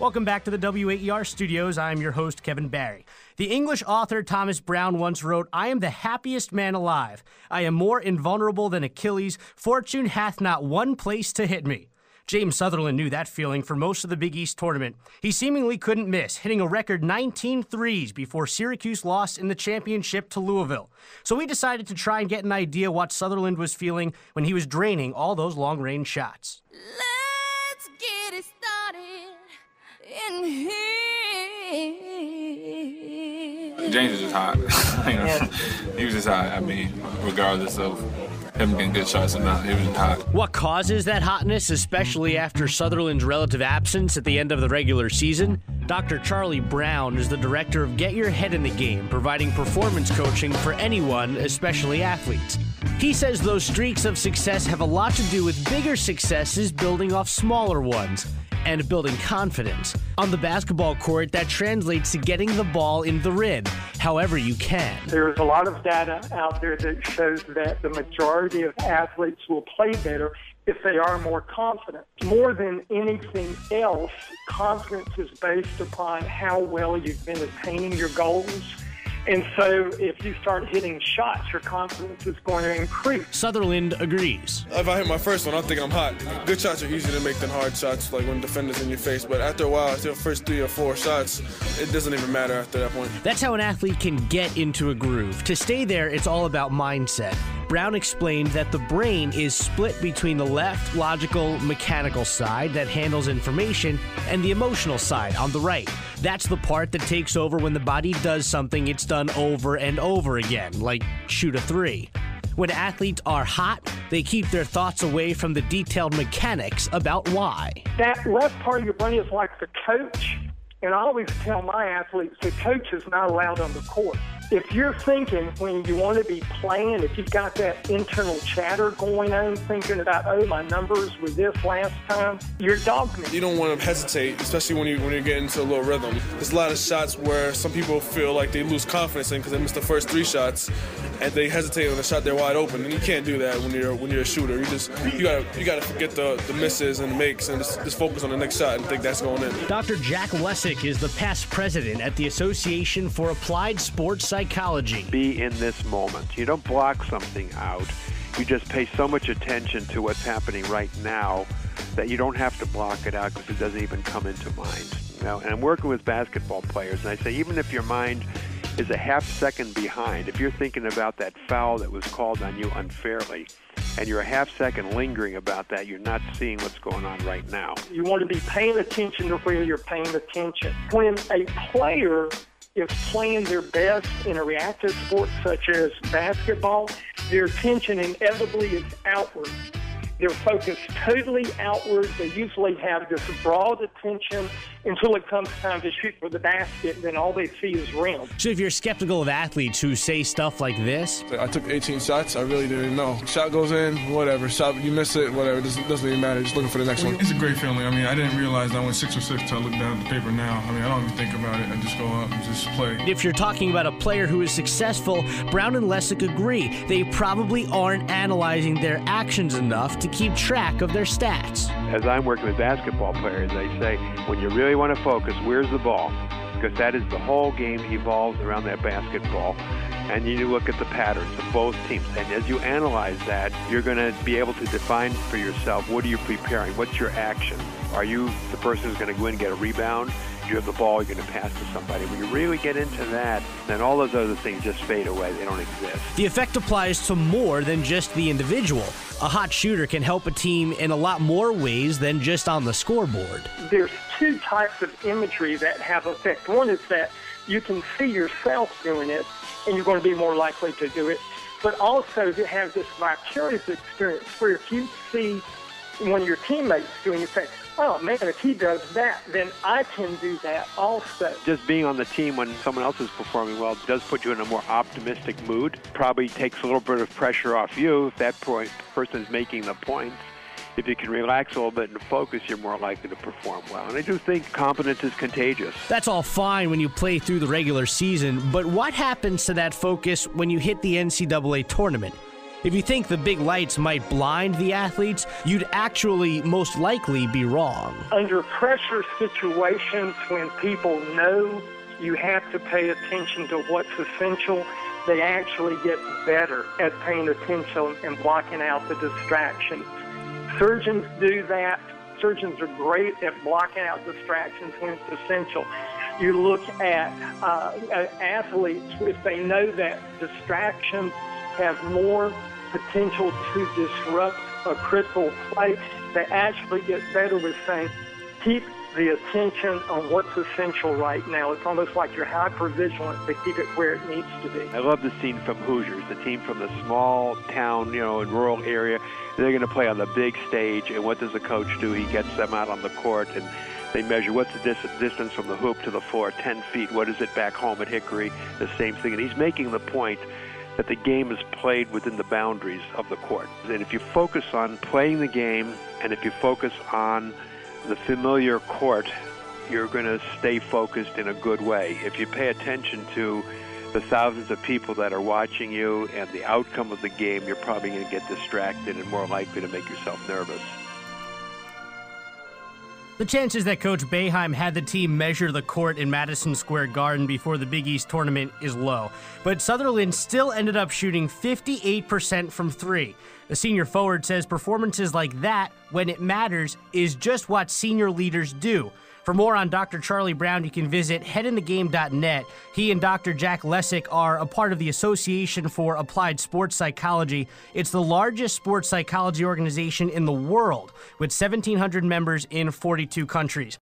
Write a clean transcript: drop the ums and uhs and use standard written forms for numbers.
Welcome back to the WAER studios. I'm your host, Kevin Barry. The English author Thomas Brown once wrote, "I am the happiest man alive. I am more invulnerable than Achilles. Fortune hath not one place to hit me." James Sutherland knew that feeling for most of the Big East tournament. He seemingly couldn't miss, hitting a record 19 threes before Syracuse lost in the championship to Louisville. So we decided to try and get an idea what Sutherland was feeling when he was draining all those long-range shots. Let's get it started in here. James was just hot. He was just hot. I mean, regardless of him getting good shots or not, he was just hot. What causes that hotness, especially after Sutherland's relative absence at the end of the regular season? Dr. Charlie Brown is the director of Get Your Head in the Game, providing performance coaching for anyone, especially athletes. He says those streaks of success have a lot to do with bigger successes building off smaller ones and building confidence. On the basketball court, that translates to getting the ball in the rim, however you can. There's a lot of data out there that shows that the majority of athletes will play better if they are more confident. More than anything else, confidence is based upon how well you've been attaining your goals. And so if you start hitting shots, your confidence is going to increase. Sutherland agrees. If I hit my first one, I think I'm hot. Good shots are easier to make than hard shots, like when defenders in your face. But after a while, after the first 3 or 4 shots, it doesn't even matter after that point. That's how an athlete can get into a groove. To stay there, it's all about mindset. Brown explained that the brain is split between the left, logical, mechanical side that handles information and the emotional side on the right. That's the part that takes over when the body does something it's done over and over again, like shoot a 3. When athletes are hot, they keep their thoughts away from the detailed mechanics about why. That left part of your brain is like the coach. And I always tell my athletes, the coach is not allowed on the court. If you're thinking when you want to be playing, if you've got that internal chatter going on, thinking about, oh, my numbers were this last time, you're dogman. You don't want to hesitate, especially when you're getting into a little rhythm. There's a lot of shots where some people feel like they lose confidence in because they missed the first 3 shots and they hesitate on the shot they're wide open. And you can't do that when you're a shooter. You gotta forget the misses and the makes and just focus on the next shot and think that's going in. Dr. Jack Lesyk is the past president at the Association for Applied Sports Psychology. Be in this moment. You don't block something out. You just pay so much attention to what's happening right now that you don't have to block it out because it doesn't even come into mind. And I'm working with basketball players, and I say even if your mind is a half second behind, if you're thinking about that foul that was called on you unfairly, and you're a half second lingering about that, you're not seeing what's going on right now. You want to be paying attention to where you're paying attention. When a player is playing their best in a reactive sport such as basketball, their attention inevitably is outward. They're focused totally outward. They usually have this broad attention until it comes time to shoot for the basket, then all they see is rim. So if you're skeptical of athletes who say stuff like this... I took 18 shots. I really didn't know. Shot goes in, whatever. Shot, you miss it, whatever. It doesn't even matter. Just looking for the next one. It's a great feeling. I mean, I didn't realize I went 6 for 6 until I look down at the paper now. I mean, I don't even think about it. I just go up and just play. If you're talking about a player who is successful, Brown and Lesyk agree. They probably aren't analyzing their actions enough to keep track of their stats. As I'm working with basketball players, I say, when you really want to focus, where's the ball? Because that is the whole game evolves around that basketball. And you look at the patterns of both teams. And as you analyze that, you're going to be able to define for yourself, what are you preparing? What's your action? Are you the person who's going to go in and get a rebound? Do you have the ball? You're going to pass to somebody. When you really get into that, then all those other things just fade away. They don't exist. The effect applies to more than just the individual. A hot shooter can help a team in a lot more ways than just on the scoreboard. There's 2 types of imagery that have effect. One is that you can see yourself doing it, and you're going to be more likely to do it. But also to have this vicarious experience where if you see one of your teammates doing it, you say, oh, man, if he does that, then I can do that also. Just being on the team when someone else is performing well does put you in a more optimistic mood. Probably takes a little bit of pressure off you if that person is making the points. If you can relax a little bit and focus, you're more likely to perform well. And I do think confidence is contagious. That's all fine when you play through the regular season, but what happens to that focus when you hit the NCAA tournament? If you think the big lights might blind the athletes, you'd actually most likely be wrong. Under pressure situations, when people know you have to pay attention to what's essential, they actually get better at paying attention and blocking out the distractions. Surgeons do that. Surgeons are great at blocking out distractions when it's essential. You look at athletes, if they know that distractions have more potential to disrupt a critical play, they actually get better with saying, keep the attention on what's essential right now. It's almost like you're hyper-vigilant to keep it where it needs to be. I love the scene from Hoosiers, the team from the small town, in rural area. They're going to play on the big stage, and what does the coach do? He gets them out on the court, and they measure what's the distance from the hoop to the floor, 10 feet. What is it back home at Hickory? The same thing. And he's making the point that the game is played within the boundaries of the court. And if you focus on playing the game, and if you focus on the familiar court, you're going to stay focused in a good way. If you pay attention to the thousands of people that are watching you and the outcome of the game, you're probably going to get distracted and more likely to make yourself nervous. The chances that Coach Boeheim had the team measure the court in Madison Square Garden before the Big East tournament is low, but Sutherland still ended up shooting 58% from three. The senior forward says performances like that, when it matters, is just what senior leaders do. For more on Dr. Charlie Brown, you can visit headinthegame.net. He and Dr. Jack Lesyk are a part of the Association for Applied Sports Psychology. It's the largest sports psychology organization in the world, with 1,700 members in 42 countries.